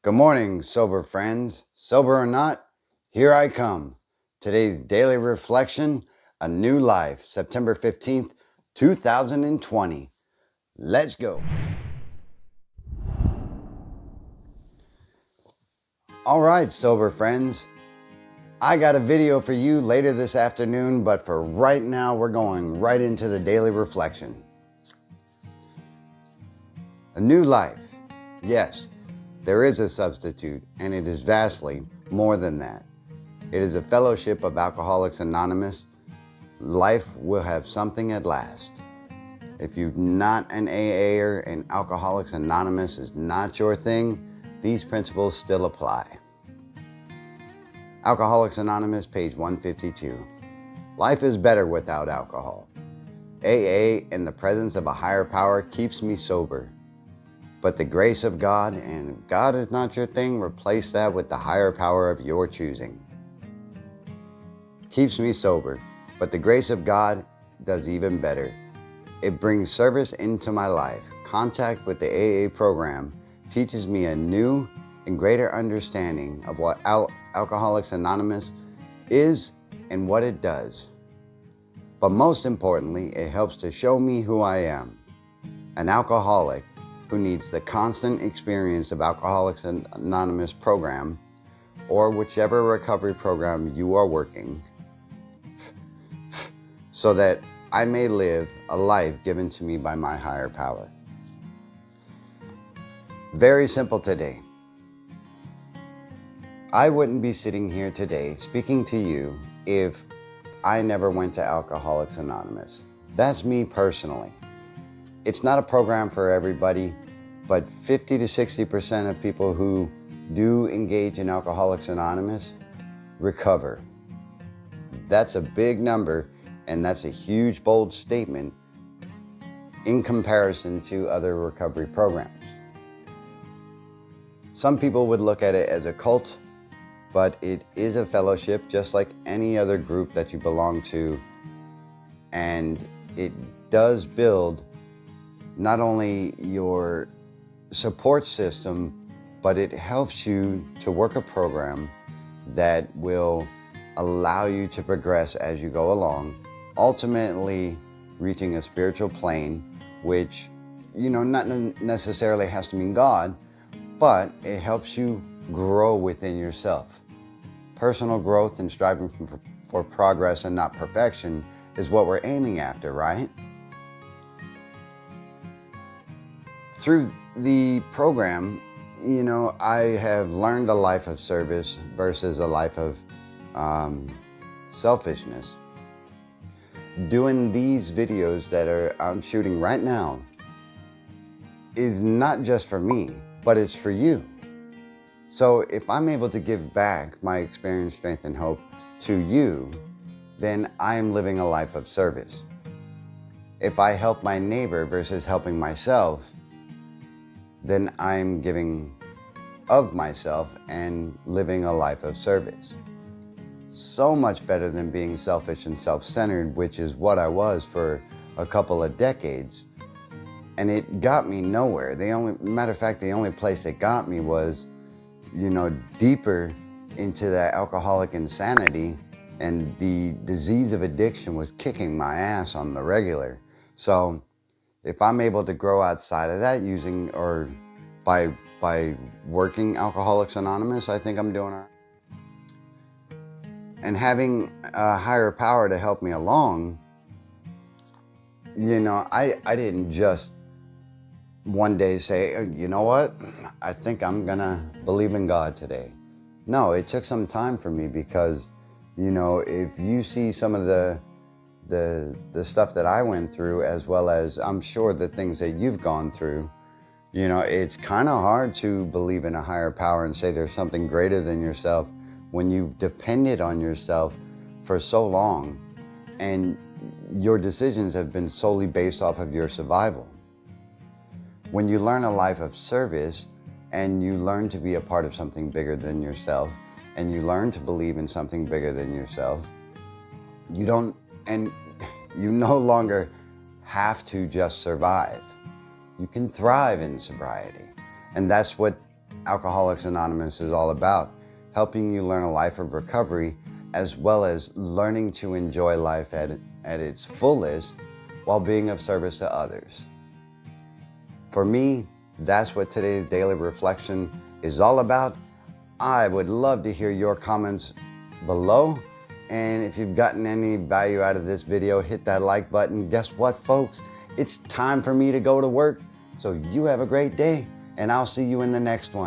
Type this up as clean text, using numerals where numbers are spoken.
Good morning, sober friends. Sober or not, here I come. Today's daily reflection, a new life, September 15th, 2020. Let's go. All right, sober friends. I got a video for you later this afternoon, but for right now, we're going right into the daily reflection. A new life. Yes, there is a substitute, and it is vastly more than that. It is a fellowship of Alcoholics Anonymous. Life will have something at last. If you're not an AAer and Alcoholics Anonymous is not your thing, these principles still apply. Alcoholics Anonymous, page 152. Life is better without alcohol. AA in the presence of a higher power keeps me sober. But the grace of God, and if God is not your thing, replace that with the higher power of your choosing. Keeps me sober, but the grace of God does even better. It brings service into my life. Contact with the AA program teaches me a new and greater understanding of what Alcoholics Anonymous is and what it does. But most importantly, it helps to show me who I am, an alcoholic who needs the constant experience of Alcoholics Anonymous program or whichever recovery program you are working, so that I may live a life given to me by my higher power. Very simple today. I wouldn't be sitting here today speaking to you if I never went to Alcoholics Anonymous. That's me personally. It's not a program for everybody, but 50 to 60% of people who do engage in Alcoholics Anonymous recover. That's a big number, and that's a huge, bold statement in comparison to other recovery programs. Some people would look at it as a cult, but it is a fellowship just like any other group that you belong to, and it does build not only your support system, but it helps you to work a program that will allow you to progress as you go along, ultimately reaching a spiritual plane, which, not necessarily has to mean God, but it helps you grow within yourself. Personal growth and striving for progress and not perfection is what we're aiming after, right? Through the program, I have learned a life of service versus a life of selfishness. Doing these videos that I'm shooting right now is not just for me, but it's for you. So if I'm able to give back my experience, strength, and hope to you, then I am living a life of service. If I help my neighbor versus helping myself, then I'm giving of myself and living a life of service. So much better than being selfish and self-centered, which is what I was for a couple of decades. And it got me nowhere. The only place it got me was, deeper into that alcoholic insanity, and the disease of addiction was kicking my ass on the regular. So if I'm able to grow outside of that using or by working Alcoholics Anonymous, I think I'm doing all right. And having a higher power to help me along, I didn't just one day say, you know what, I think I'm gonna believe in God today. No, it took some time for me because, if you see some of the stuff that I went through, as well as I'm sure the things that you've gone through, it's kind of hard to believe in a higher power and say there's something greater than yourself when you've depended on yourself for so long and your decisions have been solely based off of your survival. When you learn a life of service and you learn to be a part of something bigger than yourself, and you learn to believe in something bigger than yourself, you no longer have to just survive. You can thrive in sobriety. And that's what Alcoholics Anonymous is all about, helping you learn a life of recovery, as well as learning to enjoy life at its fullest while being of service to others. For me, that's what today's daily reflection is all about. I would love to hear your comments below. And if you've gotten any value out of this video, hit that like button. Guess what, folks? It's time for me to go to work. So you have a great day, and I'll see you in the next one.